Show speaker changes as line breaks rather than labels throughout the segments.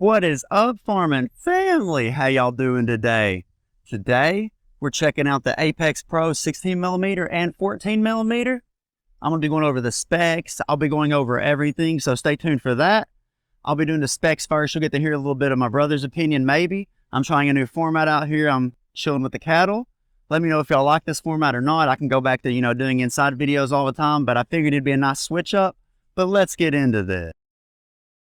What is up, farming family? How y'all doing today? Today, we're checking out the Apex Pro 16mm and 14mm. I'm going to be going over the specs. I'll be going over everything, so stay tuned for that. I'll be doing the specs first. You'll get to hear a little bit of my brother's opinion, maybe. I'm trying a new format out here. I'm chilling with the cattle. Let me know if y'all like this format or not. I can go back to, doing inside videos all the time, but I figured it'd be a nice switch up. But let's get into this.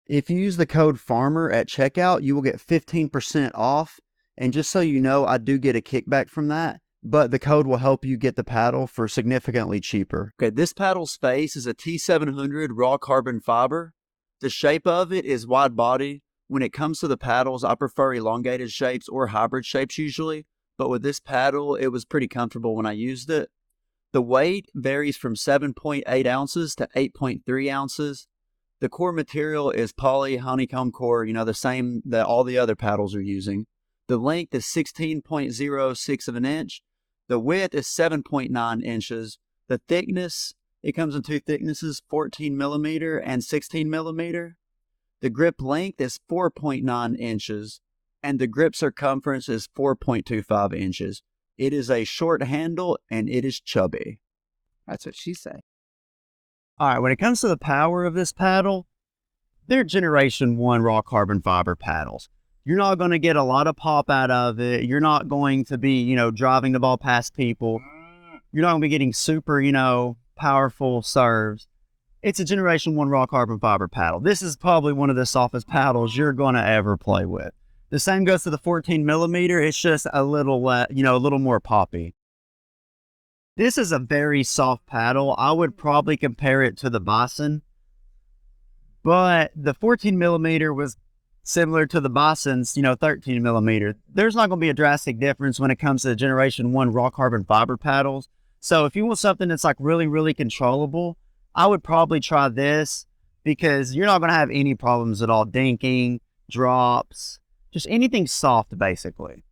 If you use the code FARMER at checkout, you will get 15% off. And just so you know, I do get a kickback from that, but the code will help you get the paddle for significantly cheaper. Okay, this paddle's face is a T700 raw carbon fiber. The shape of it is wide body. When it comes to the paddles, I prefer elongated shapes or hybrid shapes usually, but with this paddle, it was pretty comfortable when I used it. The weight varies from 7.8 ounces to 8.3 ounces. The core material is poly honeycomb core, the same that all the other paddles are using. The length is 16.06 of an inch. The width is 7.9 inches. The thickness, it comes in two thicknesses, 14mm and 16mm. The grip length is 4.9 inches, and the grip circumference is 4.25 inches. It is a short handle, and it is chubby.
That's what she said.
All right, when it comes to the power of this paddle, they're Generation 1 raw carbon fiber paddles. You're not going to get a lot of pop out of it. You're not going to be, driving the ball past people. You're not going to be getting super, powerful serves. It's a Generation 1 raw carbon fiber paddle. This is probably one of the softest paddles you're going to ever play with. The same goes to the 14mm. It's just a little, a little more poppy. This is a very soft paddle. I would probably compare it to the Bison, but the 14mm was similar to the Bison's, 13mm. There's not going to be a drastic difference when it comes to the Generation 1 raw carbon fiber paddles. So if you want something that's like really, really controllable, I would probably try this because you're not going to have any problems at all. Dinking, drops, just anything soft, basically.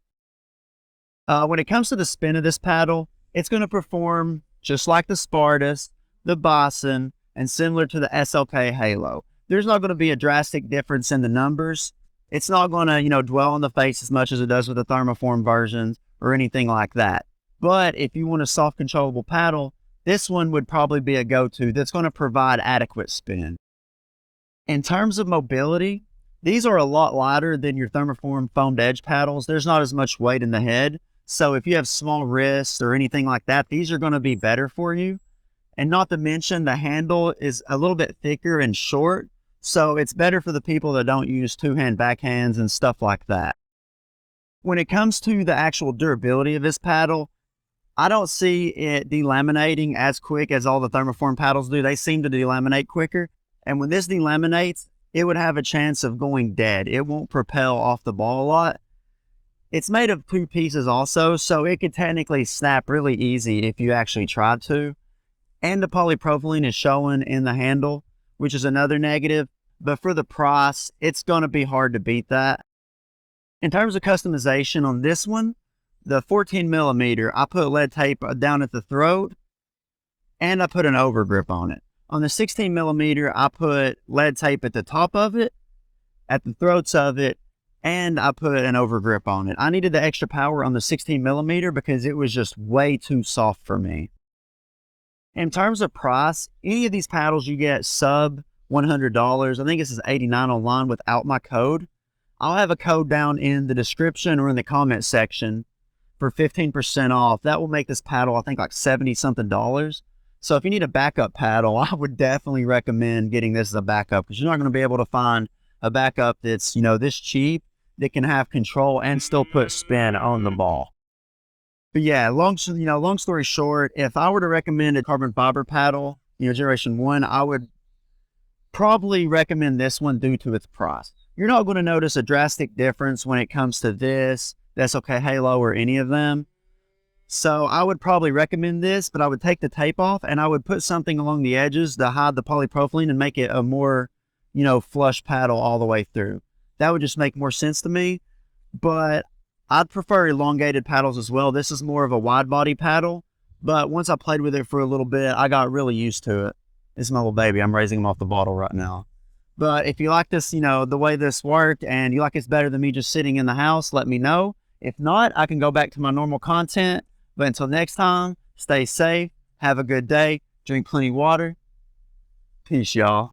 When it comes to the spin of this paddle, it's going to perform just like the Spartus, the Bison, and similar to the SLK Halo. There's not going to be a drastic difference in the numbers. It's not going to, dwell on the face as much as it does with the thermoform versions or anything like that. But if you want a soft controllable paddle, this one would probably be a go-to that's going to provide adequate spin. In terms of mobility, these are a lot lighter than your thermoform foamed edge paddles. There's not as much weight in the head. So if you have small wrists or anything like that, these are going to be better for you. And not to mention the handle is a little bit thicker and short. So it's better for the people that don't use two-hand backhands and stuff like that. When it comes to the actual durability of this paddle, I don't see it delaminating as quick as all the thermoform paddles do. They seem to delaminate quicker. And when this delaminates, it would have a chance of going dead. It won't propel off the ball a lot. It's made of two pieces also, so it could technically snap really easy if you actually tried to. And the polypropylene is showing in the handle, which is another negative. But for the price, it's going to be hard to beat that. In terms of customization on this one, the 14mm, I put lead tape down at the throat, and I put an overgrip on it. On the 16mm, I put lead tape at the top of it, at the throats of it, and I put an overgrip on it. I needed the extra power on the 16mm because it was just way too soft for me. In terms of price, any of these paddles you get sub $100. I think this is $89 online without my code. I'll have a code down in the description or in the comment section for 15% off. That will make this paddle, I think, like $70-something. So if you need a backup paddle, I would definitely recommend getting this as a backup because you're not going to be able to find a backup that's, this cheap that can have control and still put spin on the ball. But yeah, long story short, if I were to recommend a carbon fiber paddle, Generation 1, I would probably recommend this one due to its price. You're not going to notice a drastic difference when it comes to this, the SLK Halo, or any of them. So I would probably recommend this, but I would take the tape off and I would put something along the edges to hide the polypropylene and make it a more, flush paddle all the way through. That would just make more sense to me. But I'd prefer elongated paddles as well. This is more of a wide body paddle, but once I played with it for a little bit, I got really used to it. It's my little baby. I'm raising him off the bottle right now. But if you like this, the way this worked and you like it's better than me just sitting in the house, let me know. If not, I can go back to my normal content. But until next time, stay safe, have a good day, drink plenty of water. Peace, y'all.